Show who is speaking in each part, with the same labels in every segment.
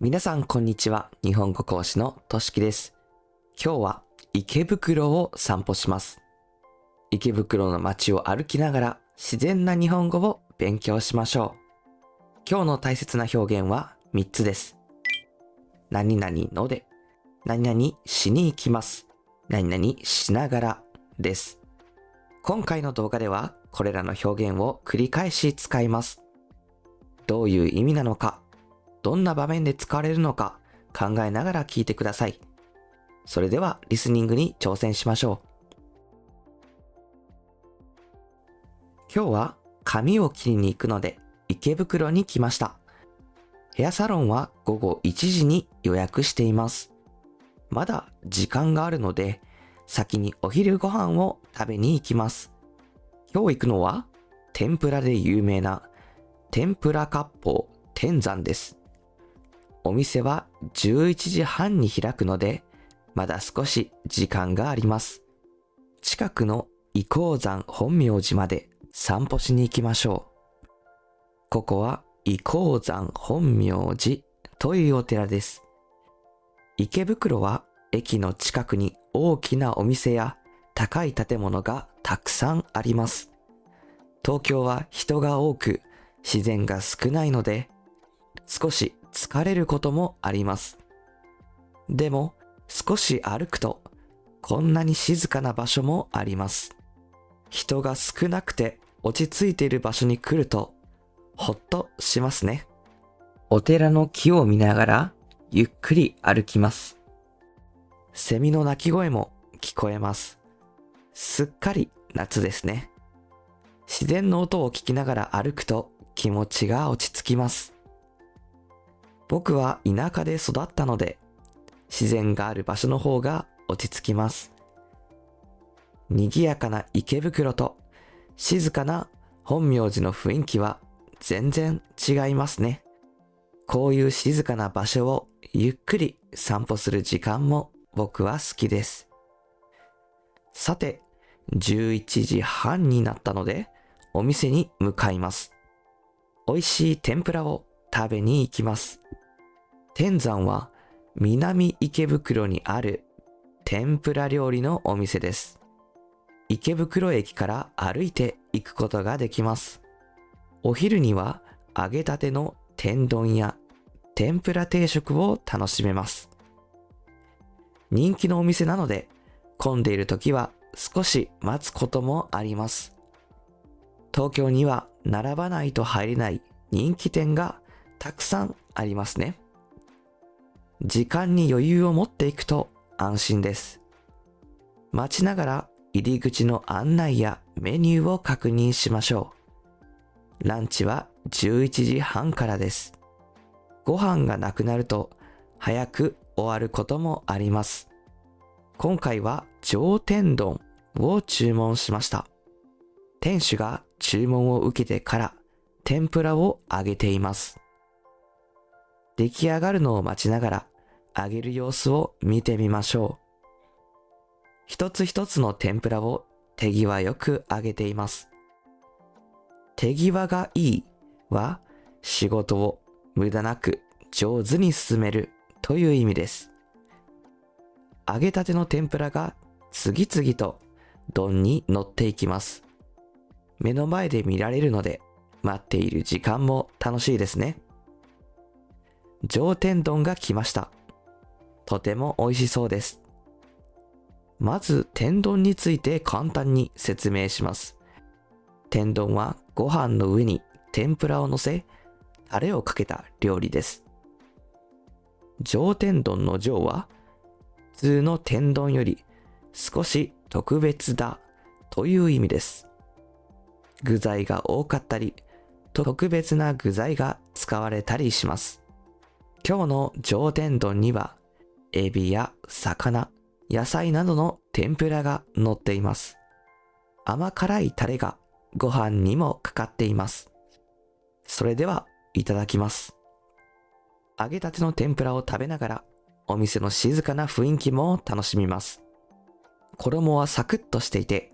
Speaker 1: 皆さんこんにちは。日本語講師のとしきです。今日は池袋を散歩します。池袋の街を歩きながら自然な日本語を勉強しましょう。今日の大切な表現は3つです。何々ので、何々しに行きます。何々しながらです。今回の動画ではこれらの表現を繰り返し使います。どういう意味なのか、どんな場面で使われるのか考えながら聞いてください。それではリスニングに挑戦しましょう。今日は髪を切りに行くので池袋に来ました。ヘアサロンは午後1時に予約しています。まだ時間があるので先にお昼ご飯を食べに行きます。今日行くのは天ぷらで有名な天ぷら割烹天山です。お店は11時半に開くので、まだ少し時間があります。近くの伊香山本明寺まで散歩しに行きましょう。ここは伊香山本明寺というお寺です。池袋は駅の近くに大きなお店や高い建物がたくさんあります。東京は人が多く自然が少ないので、少し疲れることもあります。でも少し歩くとこんなに静かな場所もあります。人が少なくて落ち着いている場所に来るとほっとしますね。お寺の木を見ながらゆっくり歩きます。セミの鳴き声も聞こえます。すっかり夏ですね。自然の音を聞きながら歩くと気持ちが落ち着きます。僕は田舎で育ったので、自然がある場所の方が落ち着きます。賑やかな池袋と静かな本明寺の雰囲気は全然違いますね。こういう静かな場所をゆっくり散歩する時間も僕は好きです。さて、11時半になったのでお店に向かいます。美味しい天ぷらを食べに行きます。天山は南池袋にある天ぷら料理のお店です。池袋駅から歩いて行くことができます。お昼には揚げたての天丼や天ぷら定食を楽しめます。人気のお店なので混んでいる時は少し待つこともあります。東京には並ばないと入れない人気店がたくさんありますね。時間に余裕を持っていくと安心です。待ちながら入り口の案内やメニューを確認しましょう。ランチは11時半からです。ご飯がなくなると早く終わることもあります。今回は上天丼を注文しました。店主が注文を受けてから天ぷらを揚げています。出来上がるのを待ちながら揚げる様子を見てみましょう。一つ一つの天ぷらを手際よく揚げています。手際がいいは仕事を無駄なく上手に進めるという意味です。揚げたての天ぷらが次々と丼に乗っていきます。目の前で見られるので待っている時間も楽しいですね。上天丼が来ました。とても美味しそうです。まず天丼について簡単に説明します。天丼はご飯の上に天ぷらを乗せ、タレをかけた料理です。上天丼の上は普通の天丼より少し特別だという意味です。具材が多かったり、特別な具材が使われたりします。今日の上天丼にはエビや魚、野菜などの天ぷらが乗っています。甘辛いタレがご飯にもかかっています。それではいただきます。揚げたての天ぷらを食べながらお店の静かな雰囲気も楽しみます。衣はサクッとしていて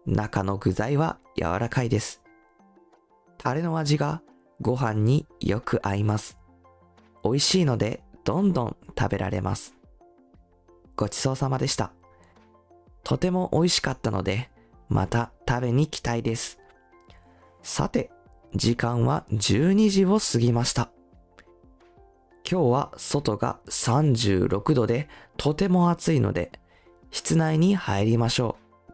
Speaker 1: 中の具材は柔らかいです。タレの味がご飯によく合います。美味しいのでどんどん食べられます。ごちそうさまでした。とても美味しかったので、また食べに来たいです。さて、時間は12時を過ぎました。今日は外が36度でとても暑いので、室内に入りましょう。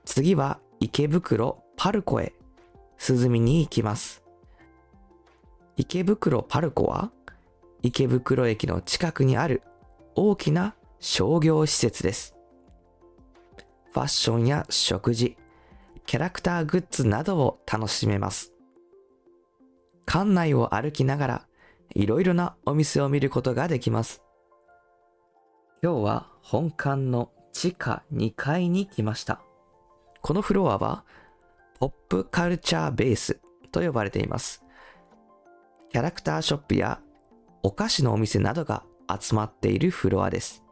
Speaker 1: 次は池袋パルコへ涼みに行きます。池袋パルコは池袋駅の近くにある大きな商業施設です。ファッションや食事、キャラクターグッズなどを楽しめます。館内を歩きながらいろいろなお店を見ることができます。今日は本館の地下2階に来ました。このフロアはポップカルチャーベースと呼ばれています。キャラクターショップやお菓子のお店などが集まっているフロアです。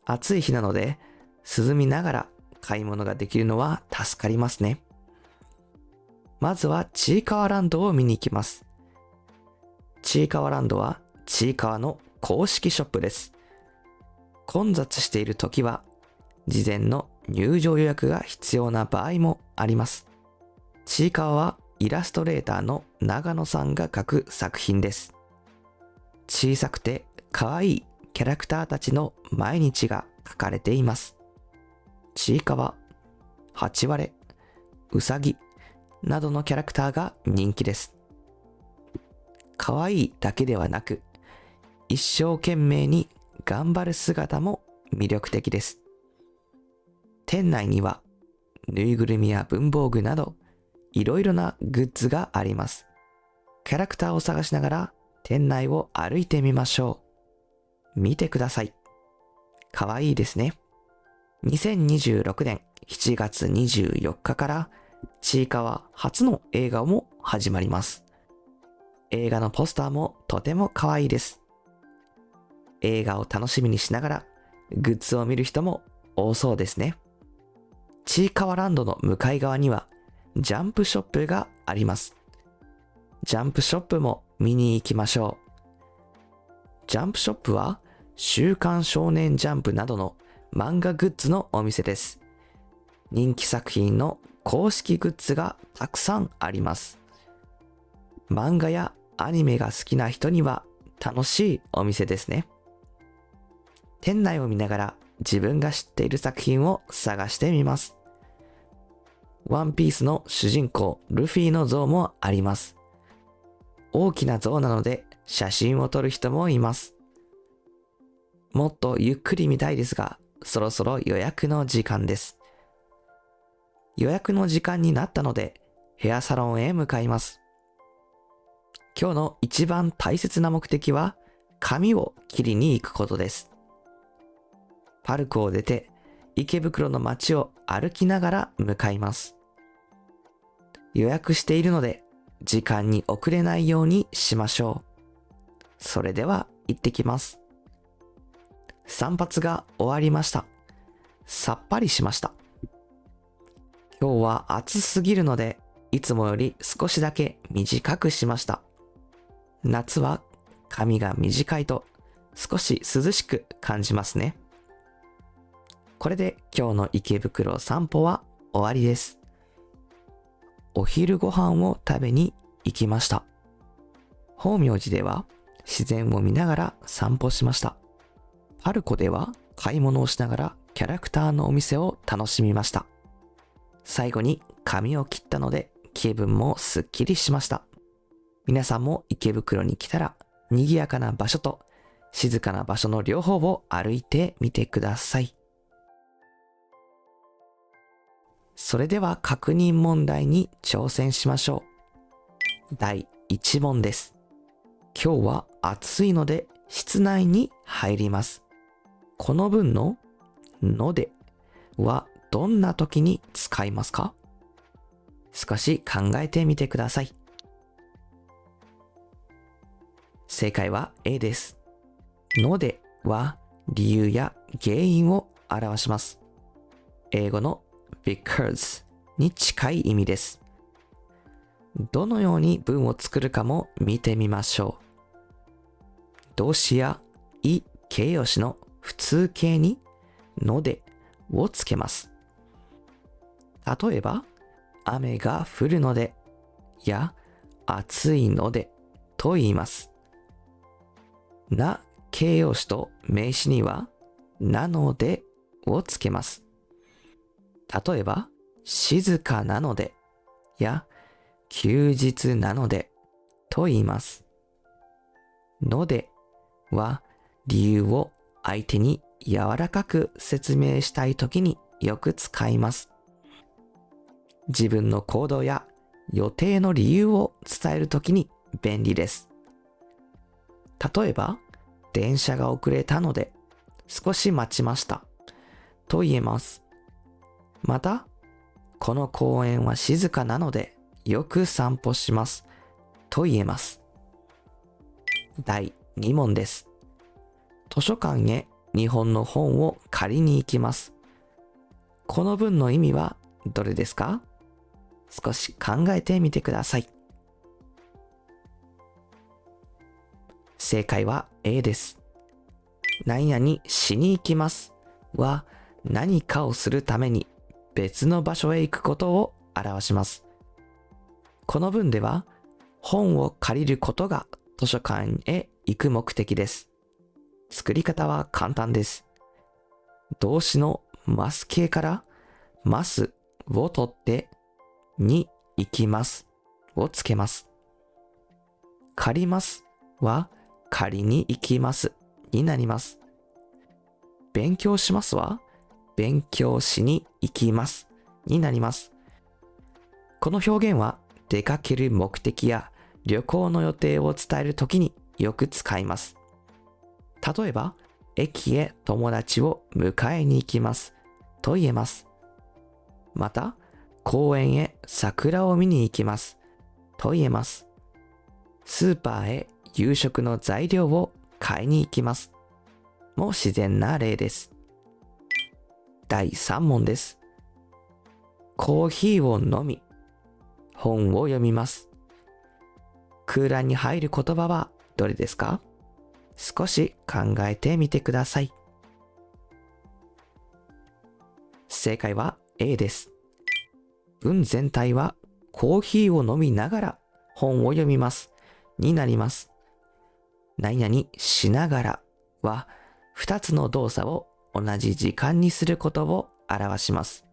Speaker 1: 暑い日なので涼みながら買い物ができるのは助かりますね。まずはちいかわランドを見に行きます。ちいかわランドはちいかわの公式ショップです。混雑している時は事前の入場予約が必要な場合もあります。ちいかわはイラストレーターの長野さんが描く作品です。小さくて可愛いキャラクターたちの毎日が描かれています。ちいかわ、ハチワレ、ウサギなどのキャラクターが人気です。可愛いだけではなく、一生懸命に頑張る姿も魅力的です。店内にはぬいぐるみや文房具などいろいろなグッズがあります。キャラクターを探しながら店内を歩いてみましょう。見てください。かわいいですね。2026年7月24日からちいかわ初の映画も始まります。映画のポスターもとても可愛いです。映画を楽しみにしながらグッズを見る人も多そうですね。ちいかわランドの向かい側にはジャンプショップがあります。ジャンプショップも見に行きましょう。ジャンプショップは週刊少年ジャンプなどの漫画グッズのお店です。人気作品の公式グッズがたくさんあります。漫画やアニメが好きな人には楽しいお店ですね。店内を見ながら自分が知っている作品を探してみます。ワンピースの主人公ルフィの像もあります。大きな像なので写真を撮る人もいます。もっとゆっくり見たいですが、そろそろ予約の時間です。予約の時間になったのでヘアサロンへ向かいます。今日の一番大切な目的は髪を切りに行くことです。パルコを出て池袋の街を歩きながら向かいます。予約しているので時間に遅れないようにしましょう。それでは行ってきます。散髪が終わりました。さっぱりしました。今日は暑すぎるのでいつもより少しだけ短くしました。夏は髪が短いと少し涼しく感じますね。これで今日の池袋散歩は終わりです。お昼ご飯を食べに行きました。法明寺では自然を見ながら散歩しました。パルコでは買い物をしながらキャラクターのお店を楽しみました。最後に髪を切ったので気分もすっきりしました。皆さんも池袋に来たら賑やかな場所と静かな場所の両方を歩いてみてください。それでは確認問題に挑戦しましょう。第1問です。今日は暑いので室内に入ります。この文ののではどんな時に使いますか？少し考えてみてください。正解は A です。のでは理由や原因を表します。英語の because に近い意味です。どのように文を作るかも見てみましょう。動詞やい形容詞の普通形にのでをつけます。例えば、雨が降るのでや暑いのでと言います。な形容詞と名詞にはなのでをつけます。例えば、静かなのでや休日なのでと言います。のでは理由を相手に柔らかく説明したいときによく使います。自分の行動や予定の理由を伝えるときに便利です。例えば、電車が遅れたので少し待ちましたと言えます。また、この公園は静かなのでよく散歩しますと言えます。第2問です。図書館へ日本の本を借りに行きます。この文の意味はどれですか？少し考えてみてください。正解は A です。何々しに行きますは何かをするために別の場所へ行くことを表します。この文では本を借りることが図書館へ行く目的です。作り方は簡単です。動詞のます形からますを取ってに行きますをつけます。借りますは借りに行きますになります。勉強しますは勉強しに行きますになります。この表現は出かける目的や旅行の予定を伝えるときによく使います。例えば、駅へ友達を迎えに行きますと言えます。また、公園へ桜を見に行きますと言えます。スーパーへ夕食の材料を買いに行きますも自然な例です。第3問です。コーヒーを飲み、本を読みます。空欄に入る言葉はどれですか？少し考えてみてください。正解は A です。文全体はコーヒーを飲みながら本を読みますになります。何々しながらは2つの動作を同じ時間にすることを表します。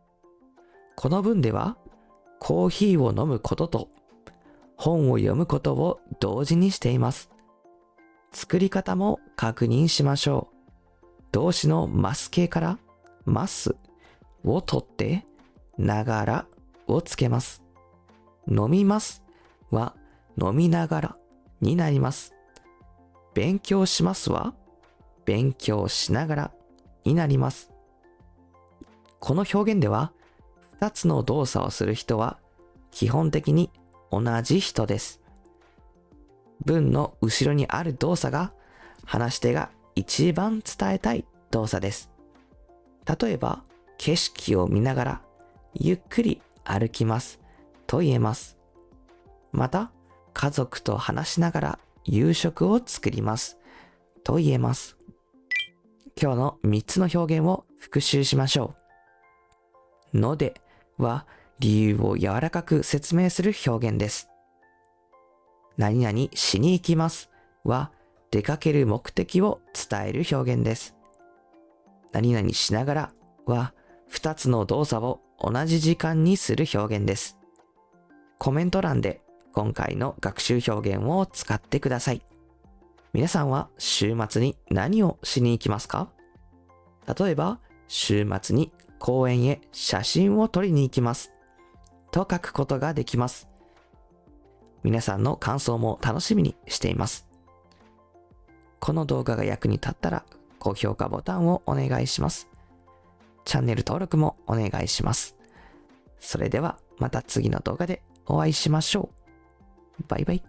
Speaker 1: この文ではコーヒーを飲むことと本を読むことを同時にしています。作り方も確認しましょう。動詞のます形からますを取ってながらをつけます。飲みますは飲みながらになります。勉強しますは勉強しながらになります。この表現では2つの動作をする人は基本的に同じ人です。文の後ろにある動作が話し手が一番伝えたい動作です。例えば、景色を見ながらゆっくり歩きますと言えます。また、家族と話しながら夕食を作りますと言えます。今日の3つの表現を復習しましょう。のでは理由を柔らかく説明する表現です。何々しに行きますは出かける目的を伝える表現です。何々しながらは2つの動作を同じ時間にする表現です。コメント欄で今回の学習表現を使ってください。皆さんは週末に何をしに行きますか？例えば、週末に公園へ写真を撮りに行きますと書くことができます。皆さんの感想も楽しみにしています。この動画が役に立ったら高評価ボタンをお願いします。チャンネル登録もお願いします。それではまた次の動画でお会いしましょう。バイバイ。